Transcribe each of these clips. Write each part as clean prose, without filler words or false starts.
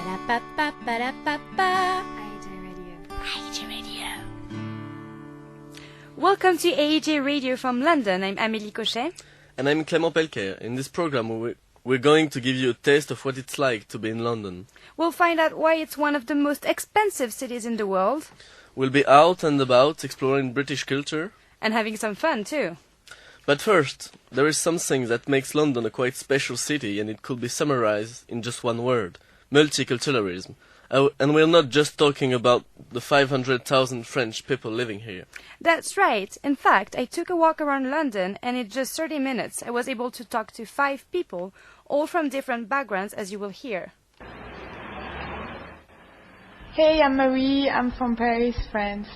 Ba-da-ba-ba-ba-da-ba-ba. IEJ Radio. Welcome to IEJ Radio from London. I'm Amélie Cochet. And I'm Clément Pellequer. In this program, we're going to give you a taste of what it's like to be in London. We'll find out why it's one of the most expensive cities in the world. We'll be out and about exploring British culture. And having some fun, too. But first, there is something that makes London a quite special city, and it could be summarized in just one word: multiculturalism. And we're not just talking about the 500,000 French people living here. That's right. In fact, I took a walk around London, and in just 30 minutes I was able to talk to 5 people, all from different backgrounds, as you will hear. Hey, I'm Marie. I'm from Paris, France.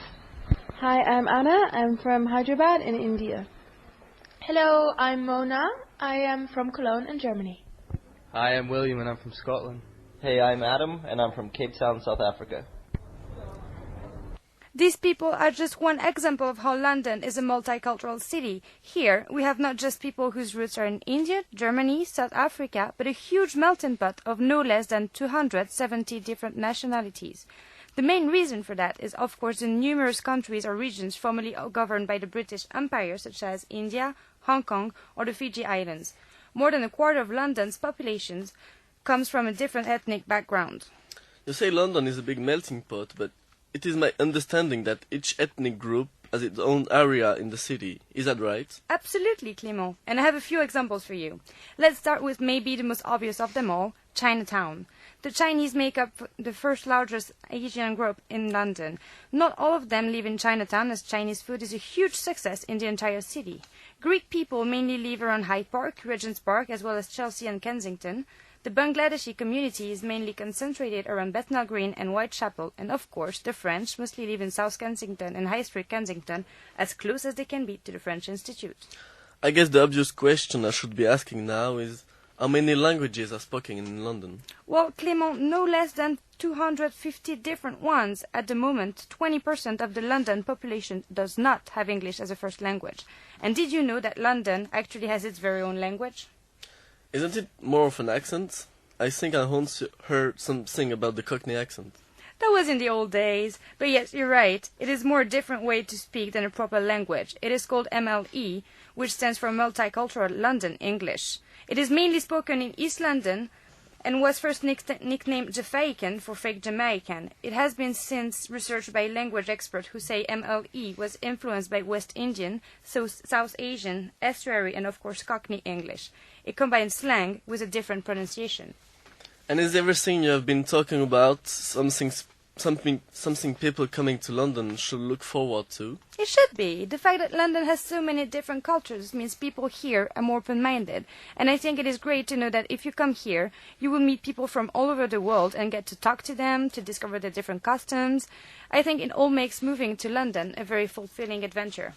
Hi, I'm Anna. I'm from Hyderabad in India. Hello, I'm Mona. I am from Cologne in Germany. Hi, I'm William and I'm from Scotland. Hey, I'm Adam and I'm from Cape Town, South Africa. These people are just one example of how London is a multicultural city. Here, we have not just people whose roots are in India, Germany, South Africa, but a huge melting pot of no less than 270 different nationalities. The main reason for that is, of course, the numerous countries or regions formerly governed by the British Empire, such as India, Hong Kong, or the Fiji Islands. More than a quarter of London's population comes from a different ethnic background. You say London is a big melting pot, but it is my understanding that each ethnic group has its own area in the city. Is that right? Absolutely, Clément. And I have a few examples for you. Let's start with maybe the most obvious of them all, Chinatown. The Chinese make up the first largest Asian group in London. Not all of them live in Chinatown, as Chinese food is a huge success in the entire city. Greek people mainly live around Hyde Park, Regent's Park, as well as Chelsea and Kensington. The Bangladeshi community is mainly concentrated around Bethnal Green and Whitechapel, and of course the French mostly live in South Kensington and High Street Kensington, as close as they can be to the French Institute. I guess the obvious question I should be asking now is, how many languages are spoken in London? Well, Clément, no less than 250 different ones. At the moment, 20% of the London population does not have English as a first language. And did you know that London actually has its very own language? Isn't it more of an accent? I think I once heard something about the Cockney accent. That was in the old days. But yes, you're right. It is more a different way to speak than a proper language. It is called MLE, which stands for Multicultural London English. It is mainly spoken in East London and was first nicknamed Jamaican for fake Jamaican. It has been since researched by language experts who say MLE was influenced by West Indian, South Asian, Estuary, and of course Cockney English. It combines slang with a different pronunciation. And is everything you have been talking about something people coming to London should look forward to? It should be. The fact that London has so many different cultures means people here are more open-minded. And I think it is great to know that if you come here, you will meet people from all over the world and get to talk to them, to discover their different customs. I think it all makes moving to London a very fulfilling adventure.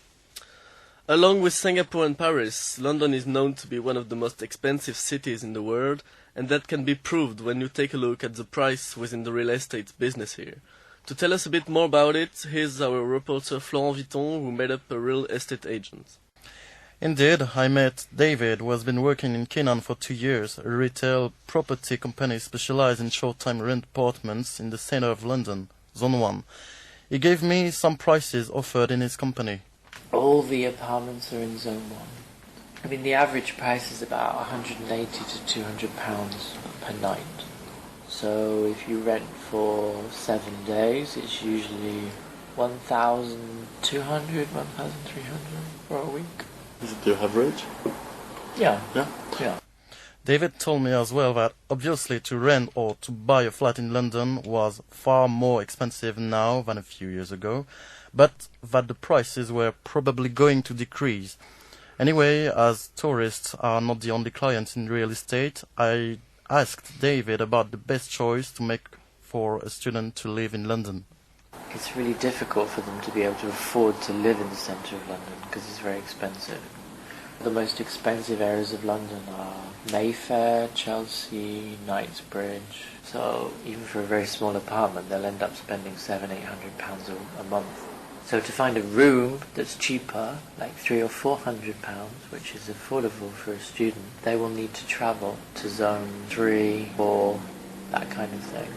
Along with Singapore and Paris, London is known to be one of the most expensive cities in the world, and that can be proved when you take a look at the price within the real estate business here. To tell us a bit more about it, here's our reporter Florent Viton, who made up a real estate agent. Indeed, I met David, who has been working in Canaan for 2 years, a retail property company specialized in short-time rent apartments in the center of London, Zone 1. He gave me some prices offered in his company. All the apartments are in Zone 1. I mean, the average price is about 180 to 200 pounds per night. So if you rent for 7 days, it's usually 1,200, 1,300 for a week. Is it your average? Yeah. Yeah. David told me as well that obviously to rent or to buy a flat in London was far more expensive now than a few years ago, but that the prices were probably going to decrease. Anyway, as tourists are not the only clients in real estate, I asked David about the best choice to make for a student to live in London. It's really difficult for them to be able to afford to live in the centre of London because it's very expensive. The most expensive areas of London are Mayfair, Chelsea, Knightsbridge. So even for a very small apartment, they'll end up spending £700-800 a month. So to find a room that's cheaper, like £300 or £400, which is affordable for a student, they will need to travel to Zone 3, 4, that kind of thing.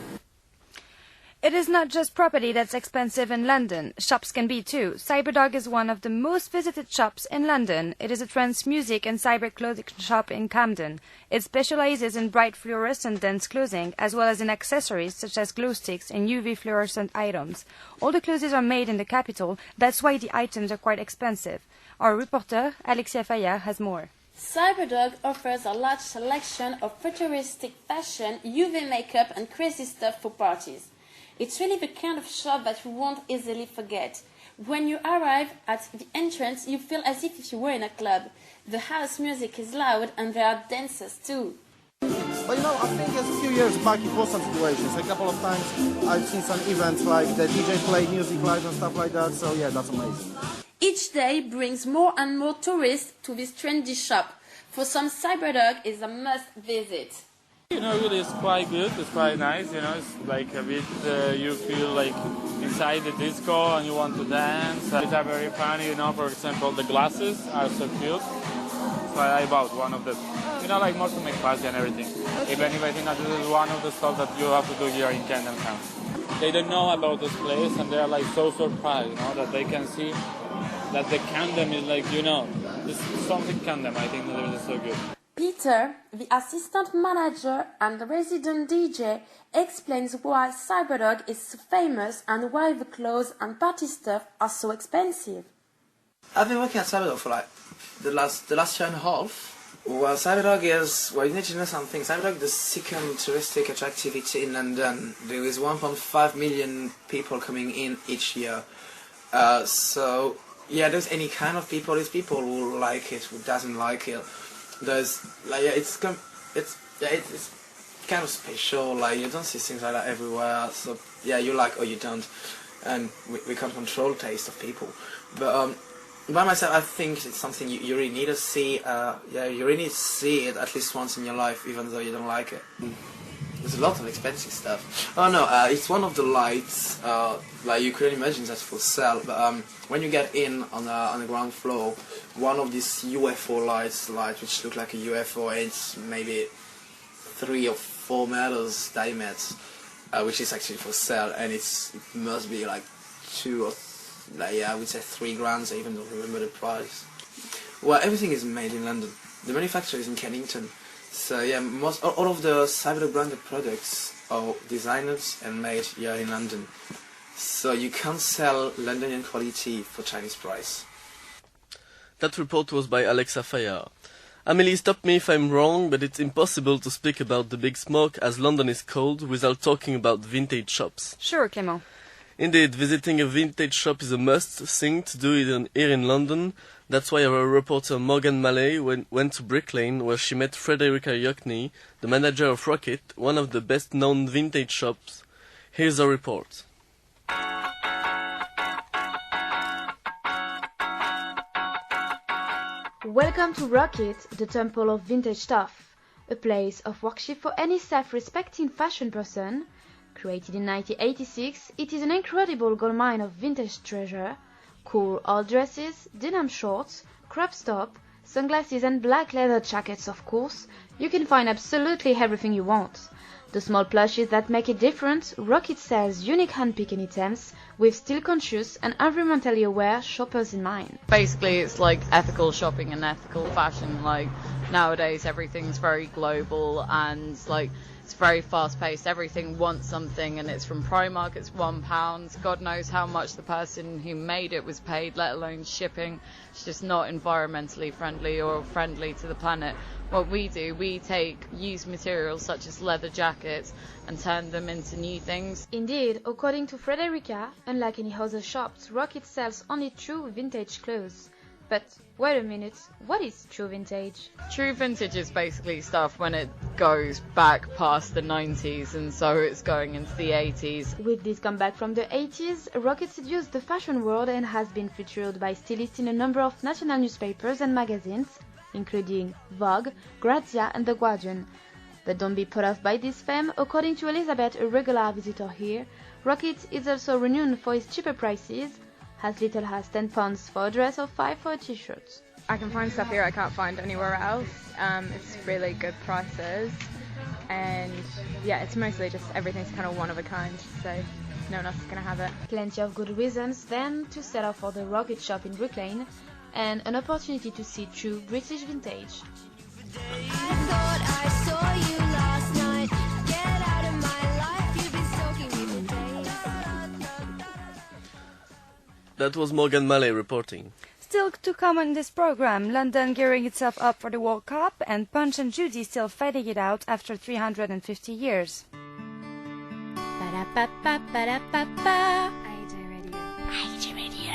It is not just property that's expensive in London. Shops can be too. Cyberdog is one of the most visited shops in London. It is a trance music and cyber clothing shop in Camden. It specializes in bright fluorescent dance clothing, as well as in accessories such as glow sticks and UV fluorescent items. All the clothes are made in the capital. That's why the items are quite expensive. Our reporter, Alexia Fayard, has more. Cyberdog offers a large selection of futuristic fashion, UV makeup and crazy stuff for parties. It's really the kind of shop that you won't easily forget. When you arrive at the entrance, you feel as if you were in a club. The house music is loud and there are dancers too. But I think a few years back it was some situations. A couple of times I've seen some events like the DJ play music live and stuff like that, so yeah, that's amazing. Each day brings more and more tourists to this trendy shop. For some, Cyberdog is a must visit. Really it's quite good, it's quite nice, it's like a bit, you feel like inside the disco and you want to dance. It's very funny, for example, the glasses are so cute, so I bought one of them. Like more to make party and everything. Even if I think that this is one of the stuff that you have to do here in Camden Town. They don't know about this place and they're like so surprised, that they can see that the Camden is like, this is something Camden, I think that it is so good. Peter, the assistant manager and the resident DJ, explains why Cyberdog is so famous and why the clothes and party stuff are so expensive. I've been working at Cyberdog for the last year and a half. Well, Cyberdog is, you need to know something. Cyberdog is the second touristic attractivity in London. There is 1.5 million people coming in each year. So, yeah, there's any kind of people. There's people who like it, who doesn't like it. There's it's kind of special. You don't see things like that everywhere. So yeah, you like or you don't, and we can't control taste of people. But by myself, I think it's something you really need to see. You really need to see it at least once in your life, even though you don't like it. There's a lot of expensive stuff. Oh no, it's one of the lights. You could imagine that's for sale. But when you get in on the ground floor, one of these UFO lights, which look like a UFO, it's maybe 3 or 4 meters diameter, which is actually for sale, and it must be like 2 or I would say 3 grand. I even don't remember the price. Well, everything is made in London. The manufacturer is in Kennington. So yeah, all of the Cyberdog branded products are designed and made here in London. So you can't sell Londonian quality for Chinese price. That report was by Alexia Fayard. Amélie, stop me if I'm wrong, but it's impossible to speak about the Big Smoke, as London is called, without talking about vintage shops. Sure, Clément. Indeed, visiting a vintage shop is a must thing to do here in London. That's why our reporter Morgane Mallet went to Brick Lane, where she met Frederica Yockney, the manager of Rocket, one of the best-known vintage shops. Here's our report. Welcome to Rocket, the temple of vintage stuff, a place of worship for any self-respecting fashion person. Created in 1986, it is an incredible goldmine of vintage treasure. Cool old dresses, denim shorts, crop top, sunglasses and black leather jackets, of course. You can find absolutely everything you want. The small plushes that make it different, Rocket sells unique hand-picked items with style-conscious and environmentally aware shoppers in mind. Basically, it's like ethical shopping and ethical fashion. Nowadays, everything's very global and it's very fast-paced. Everything wants something, and it's from Primark. It's £1. God knows how much the person who made it was paid, let alone shipping. It's just not environmentally friendly or friendly to the planet. What we do, we take used materials such as leather jackets and turn them into new things. Indeed, according to Frederica, unlike any other shops, Rocket sells only true vintage clothes. But wait a minute, what is true vintage? True vintage is basically stuff when it goes back past the 90s, and so it's going into the 80s. With this comeback from the 80s, Rocket seduced the fashion world and has been featured by stylists in a number of national newspapers and magazines, including Vogue, Grazia and The Guardian. But don't be put off by this fame. According to Elizabeth, a regular visitor here, Rocket is also renowned for its cheaper prices, as little as £10 for a dress or £5 for a t-shirt. I can find stuff here I can't find anywhere else. It's really good prices, and yeah, it's mostly just everything's kind of one of a kind, so no one else is going to have it. Plenty of good reasons then to set off for the Rocket Shop in Brooklyn, and an opportunity to see true British vintage. That was Morgane Mallet reporting. Still to come on this program, London gearing itself up for the World Cup, and Punch and Judy still fighting it out after 350 years. IEJ Radio.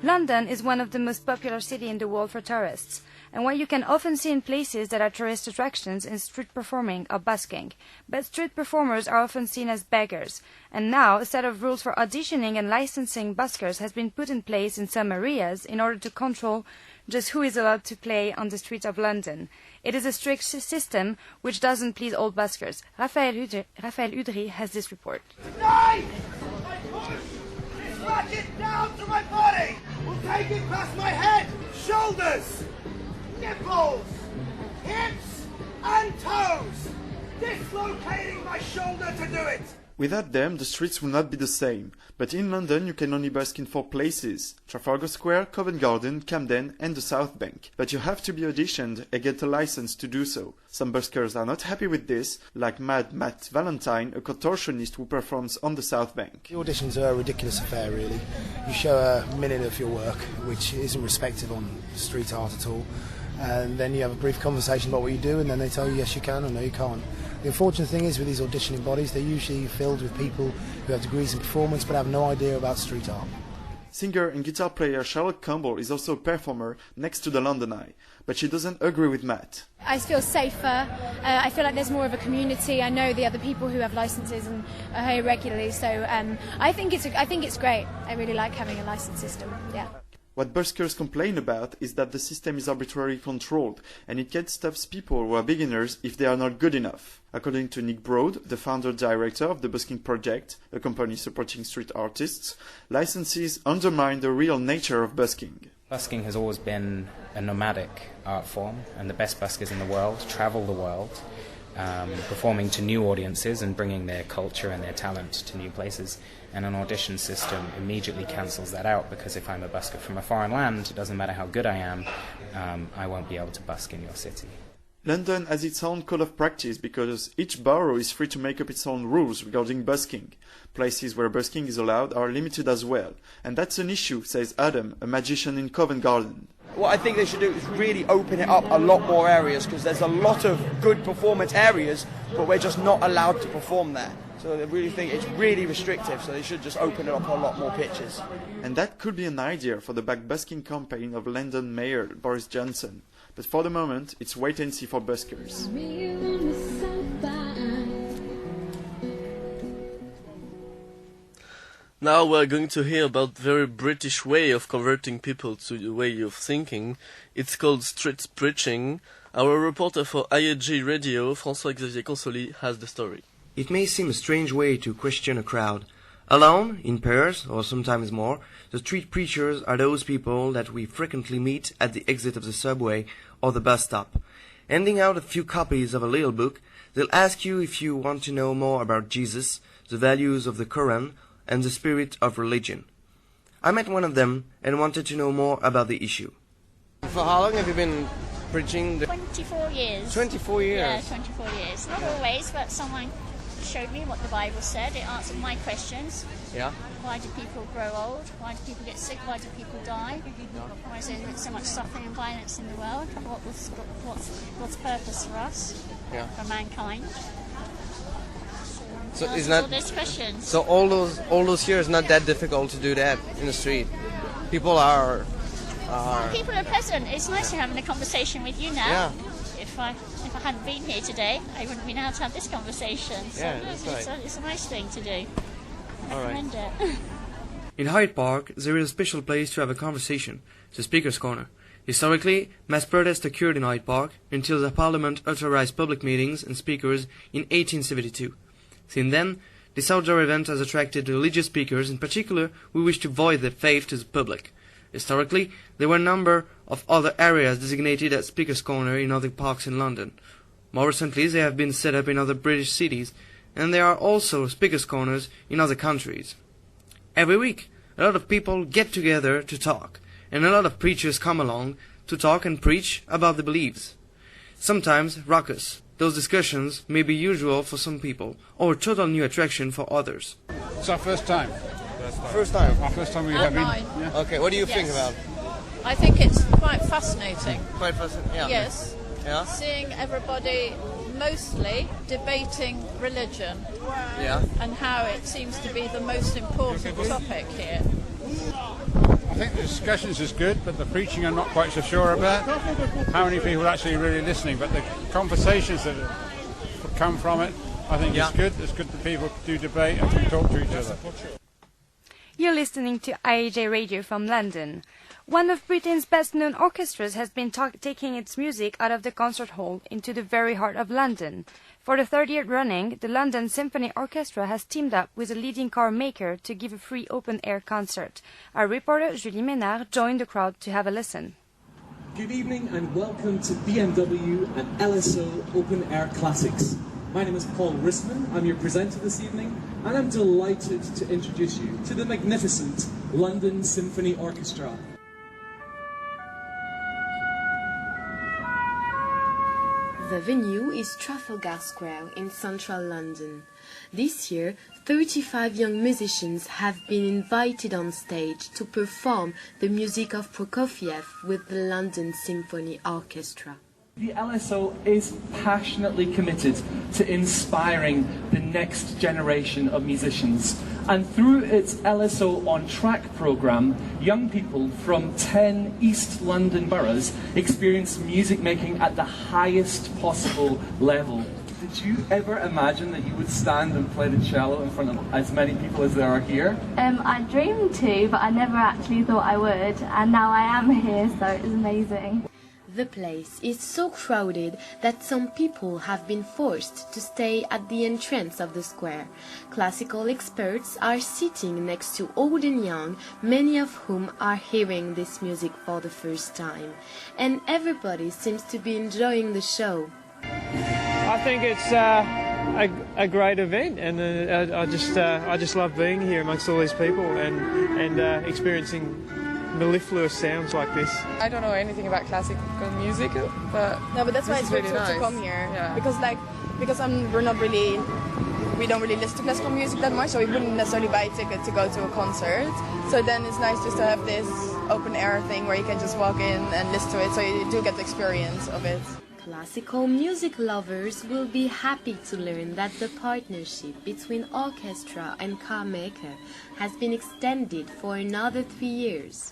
London is one of the most popular cities in the world for tourists, and what you can often see in places that are tourist attractions is street performing or busking. But street performers are often seen as beggars, and now a set of rules for auditioning and licensing buskers has been put in place in some areas in order to control just who is allowed to play on the streets of London. It is a strict system which doesn't please all buskers. Raphaël Hudry has this report. Knife! Smack it down to my body! We'll take it past my head, shoulders, nipples, hips and toes, dislocating my shoulder to do it. Without them, the streets will not be the same. But in London, you can only busk in 4 places: Trafalgar Square, Covent Garden, Camden and the South Bank. But you have to be auditioned and get a license to do so. Some buskers are not happy with this, like Matt Valentine, a contortionist who performs on the South Bank. The auditions are a ridiculous affair, really. You show a minute of your work, which isn't respected on street art at all. And then you have a brief conversation about what you do, and then they tell you yes you can or no you can't. The unfortunate thing is with these auditioning bodies, they're usually filled with people who have degrees in performance but have no idea about street art. Singer and guitar player Charlotte Campbell is also a performer next to the London Eye, but she doesn't agree with Matt. I feel safer. I feel like there's more of a community. I know the other people who have licenses and are here regularly, so I think it's great. I really like having a license system. Yeah. What buskers complain about is that the system is arbitrarily controlled, and it can stop people who are beginners if they are not good enough. According to Nick Broad, the founder-director of the Busking Project, a company supporting street artists, licenses undermine the real nature of busking. Busking has always been a nomadic art form, and the best buskers in the world travel the world, performing to new audiences and bringing their culture and their talent to new places. And an audition system immediately cancels that out, because if I'm a busker from a foreign land, it doesn't matter how good I am, I won't be able to busk in your city. London has its own code of practice because each borough is free to make up its own rules regarding busking. Places where busking is allowed are limited as well, and that's an issue, says Adam, a magician in Covent Garden. What I think they should do is really open it up a lot more areas, because there's a lot of good performance areas, but we're just not allowed to perform there. So I really think it's really restrictive, so they should just open it up a lot more pitches. And that could be an idea for the back-busking campaign of London Mayor Boris Johnson. But for the moment, it's wait and see for buskers. Now we're going to hear about very British way of converting people to the way of thinking. It's called street preaching. Our reporter for IEJ Radio, François-Xavier Consoli, has the story. It may seem a strange way to question a crowd. Alone, in pairs, or sometimes more, the street preachers are those people that we frequently meet at the exit of the subway or the bus stop. Handing out a few copies of a little book, they'll ask you if you want to know more about Jesus, the values of the Quran, and the spirit of religion. I met one of them and wanted to know more about the issue. For how long have you been preaching? 24 years. 24 years? Yeah, 24 years. Not always, but someone showed me what the Bible said. It answered my questions. Yeah. Why do people grow old? Why do people get sick? Why do people die? Why is there so much suffering and violence in the world? What's God's purpose for us? Yeah. For mankind? So Answers is not all those questions. So all those years not that difficult to do that in the street. People are people are present. It's nice to having a conversation with you now. Yeah. If I hadn't been here today, I wouldn't be able to have this conversation. So yeah, that's right. It's a nice thing to do. All recommend it. In Hyde Park, there is a special place to have a conversation, the Speaker's Corner. Historically, mass protests occurred in Hyde Park until the Parliament authorized public meetings and speakers in 1872. Since then, this outdoor event has attracted religious speakers, in particular, who wish to voice their faith to the public. Historically, there were a number of other areas designated as Speaker's Corner in other parks in London. More recently, they have been set up in other British cities, and there are also speakers' corners in other countries. Every week, a lot of people get together to talk, and a lot of preachers come along to talk and preach about their beliefs. Sometimes raucous. Those discussions may be usual for some people, or a total new attraction for others. It's our first time. First time? Our first time we And have been. mine. Yeah. Okay, what do you think about it? I think it's quite fascinating. Quite fascinating, yeah. Yes. Yeah? Seeing everybody mostly debating religion. Yeah. And how it seems to be the most important topic here. I think the discussions is good, but the preaching I'm not quite so sure about. How many people are actually really listening? But the conversations that come from it, I think is good. It's good that people do debate and can talk to each other. You're listening to IEJ Radio from London. One of Britain's best-known orchestras has been taking its music out of the concert hall into the very heart of London. For the third year running, the London Symphony Orchestra has teamed up with a leading car maker to give a free open-air concert. Our reporter, Julie Ménard, joined the crowd to have a listen. Good evening and welcome to BMW and LSO Open Air Classics. My name is Paul Rissman, I'm your presenter this evening, and I'm delighted to introduce you to the magnificent London Symphony Orchestra. The venue is Trafalgar Square in central London. This year, 35 young musicians have been invited on stage to perform the music of Prokofiev with the London Symphony Orchestra. The LSO is passionately committed to inspiring the next generation of musicians. And through its LSO On Track programme, young people from 10 East London boroughs experience music making at the highest possible level. Did you ever imagine that you would stand and play the cello in front of as many people as there are here? I dreamed to, but I never actually thought I would. And now I am here, so it's amazing. The place is so crowded that some people have been forced to stay at the entrance of the square. Classical experts are sitting next to old and young, many of whom are hearing this music for the first time. And everybody seems to be enjoying the show. I think it's a great event, and I just love being here amongst all these people and experiencing mellifluous sounds like this. I don't know anything about classical music, but no, but that's why it's really good nice to come here. Yeah. Because we don't really listen to classical music that much, so we wouldn't necessarily buy a ticket to go to a concert. So then it's nice just to have this open air thing where you can just walk in and listen to it, so you do get the experience of it. Classical music lovers will be happy to learn that the partnership between orchestra and car maker has been extended for another 3 years.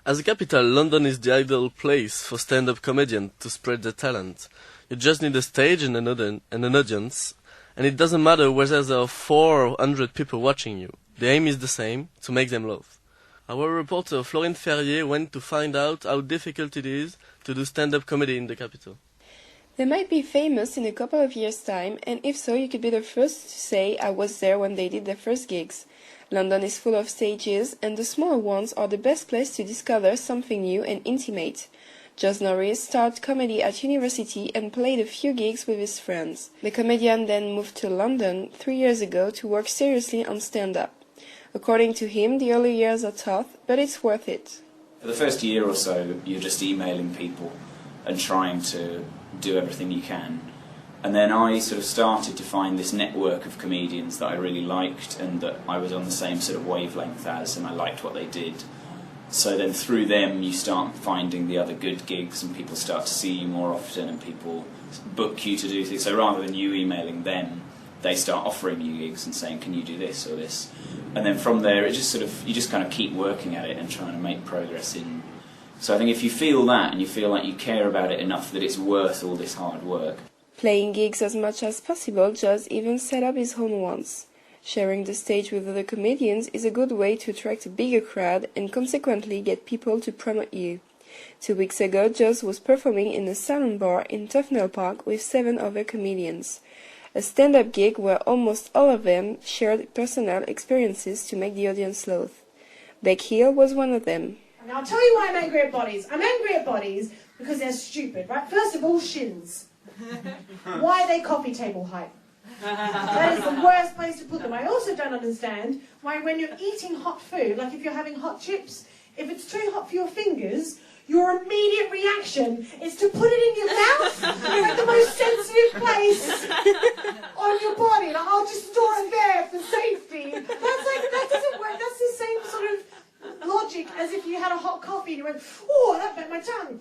As a capital, London is the ideal place for stand-up comedians to spread their talent. You just need a stage and an audience, and it doesn't matter whether there are 400 people watching you. The aim is the same, to make them laugh. Our reporter Florine Ferrier went to find out how difficult it is to do stand-up comedy in the capital. They might be famous in a couple of years' time, and if so, you could be the first to say I was there when they did their first gigs. London is full of stages, and the smaller ones are the best place to discover something new and intimate. Josh Norris started comedy at university and played a few gigs with his friends. The comedian then moved to London 3 years ago to work seriously on stand-up. According to him, the early years are tough, but it's worth it. For the first year or so, you're just emailing people and trying to do everything you can. And then I sort of started to find this network of comedians that I really liked and that I was on the same sort of wavelength as, and I liked what they did. So then through them you start finding the other good gigs and people start to see you more often and people book you to do things. So rather than you emailing them, they start offering you gigs and saying, can you do this or this? And then from there, it just sort of, you just kind of keep working at it and trying to make progress in. So I think if you feel that and you feel like you care about it enough that it's worth all this hard work. Playing gigs as much as possible, Josh even set up his own ones. Sharing the stage with other comedians is a good way to attract a bigger crowd and consequently get people to promote you. 2 weeks ago, Josh was performing in a salon bar in Tufnell Park with 7 other comedians. A stand-up gig where almost all of them shared personal experiences to make the audience laugh. Beck Hill was one of them. Now I'll tell you why I'm angry at bodies. I'm angry at bodies because they're stupid, right? First of all, shins. Why are they coffee table height? That is the worst place to put them. I also don't understand why when you're eating hot food, like if you're having hot chips, if it's too hot for your fingers, your immediate reaction is to put it in your mouth, like the most sensitive place on your body. Like, I'll just store it there for safety. That doesn't work. That's the same sort of logic as if you had a hot coffee and you went, oh, that bit my tongue.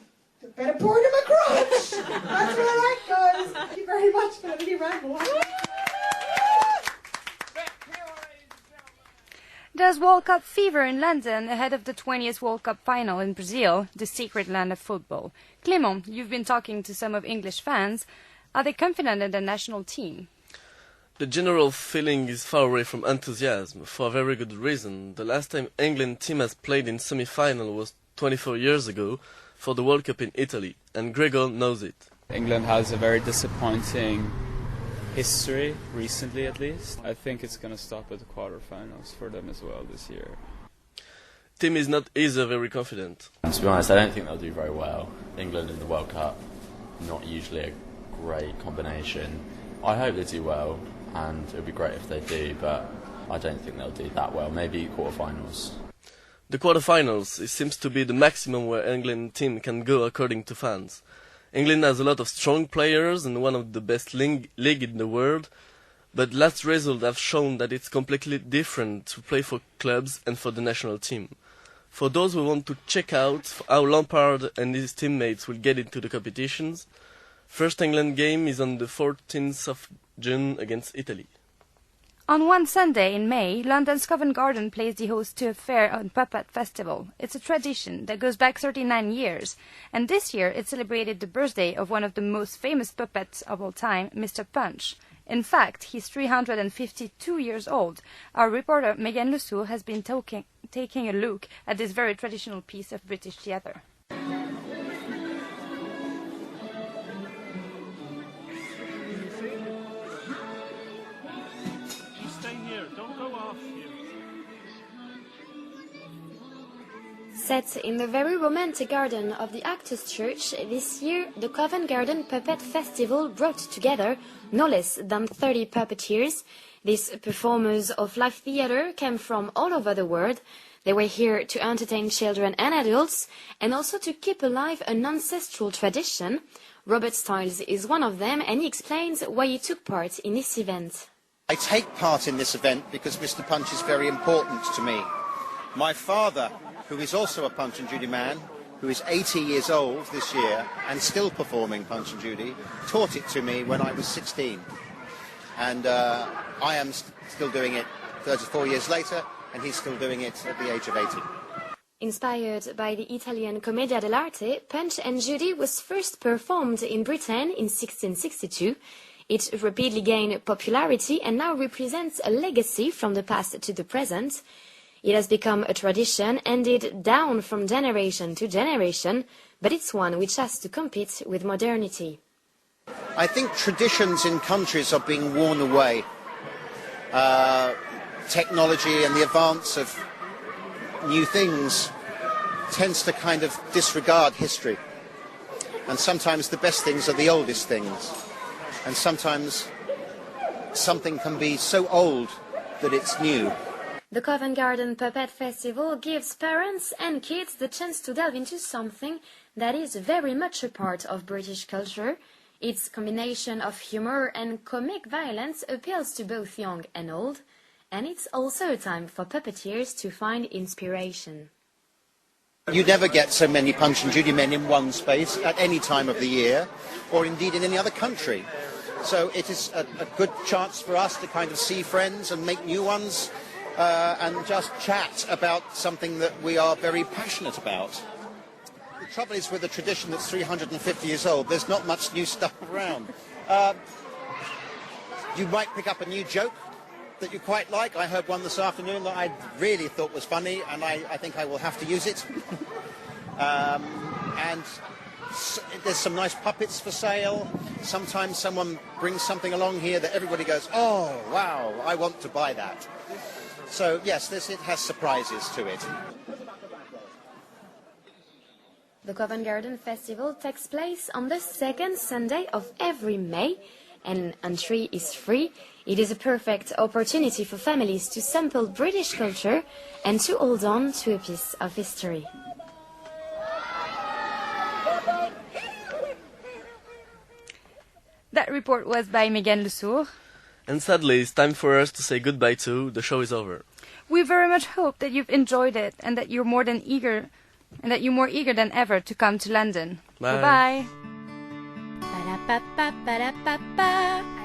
Better pour it in my crotch. That's where that goes. Thank you very much for letting me ramble. There's World Cup fever in London ahead of the 20th World Cup final in Brazil, the secret land of football. Clément, you've been talking to some of English fans. Are they confident in the national team? The general feeling is far away from enthusiasm, for a very good reason. The last time England team has played in semi-final was 24 years ago for the World Cup in Italy, and Gregor knows it. England has a very disappointing history, recently at least. I think it's going to stop at the quarterfinals for them as well this year. Team is not either very confident. To be honest, I don't think they'll do very well. England in the World Cup, not usually a great combination. I hope they do well, and it would be great if they do, but I don't think they'll do that well. Maybe quarterfinals. The quarterfinals, it seems to be the maximum where England team can go according to fans. England has a lot of strong players and one of the best league in the world, but last results have shown that it's completely different to play for clubs and for the national team. For those who want to check out how Lampard and his teammates will get into the competitions, first England game is on the 14th of June against Italy. On one Sunday in May, London's Covent Garden plays the host to a fair and puppet festival. It's a tradition that goes back 39 years, and this year it celebrated the birthday of one of the most famous puppets of all time, Mr. Punch. In fact, he's 352 years old. Our reporter Megan Lesourd has been taking a look at this very traditional piece of British theatre. Set in the very romantic garden of the Actors' Church, this year the Covent Garden Puppet Festival brought together no less than 30 puppeteers. These performers of live theatre came from all over the world. They were here to entertain children and adults, and also to keep alive an ancestral tradition. Robert Stiles is one of them, and he explains why he took part in this event. I take part in this event because Mr. Punch is very important to me. My father, who is also a Punch and Judy man, who is 80 years old this year and still performing Punch and Judy, taught it to me when I was 16. And I am still doing it 34 years later, and he's still doing it at the age of 80. Inspired by the Italian Commedia dell'arte, Punch and Judy was first performed in Britain in 1662. It rapidly gained popularity and now represents a legacy from the past to the present. It has become a tradition handed down from generation to generation, but it's one which has to compete with modernity. I think traditions in countries are being worn away. Technology and the advance of new things tends to kind of disregard history. And sometimes the best things are the oldest things. And sometimes something can be so old that it's new. The Covent Garden Puppet Festival gives parents and kids the chance to delve into something that is very much a part of British culture. Its combination of humour and comic violence appeals to both young and old, and it's also a time for puppeteers to find inspiration. You never get so many Punch and Judy men in one space at any time of the year, or indeed in any other country. So it is a good chance for us to kind of see friends and make new ones, and just chat about something that we are very passionate about. The trouble is with a tradition that's 350 years old, there's not much new stuff around. You might pick up a new joke that you quite like. I heard one this afternoon that I really thought was funny, and I think I will have to use it. And there's some nice puppets for sale. Sometimes someone brings something along here that everybody goes, oh, wow, I want to buy that. So, yes, it has surprises to it. The Covent Garden Festival takes place on the second Sunday of every May, and entry is free. It is a perfect opportunity for families to sample British culture and to hold on to a piece of history. That report was by Morgane Lesourd. And sadly, it's time for us to say goodbye too. The show is over. We very much hope that you've enjoyed it and that you're more eager than ever to come to London. Bye. Bye-bye. Ba-da-ba-ba-ba-da-ba-ba.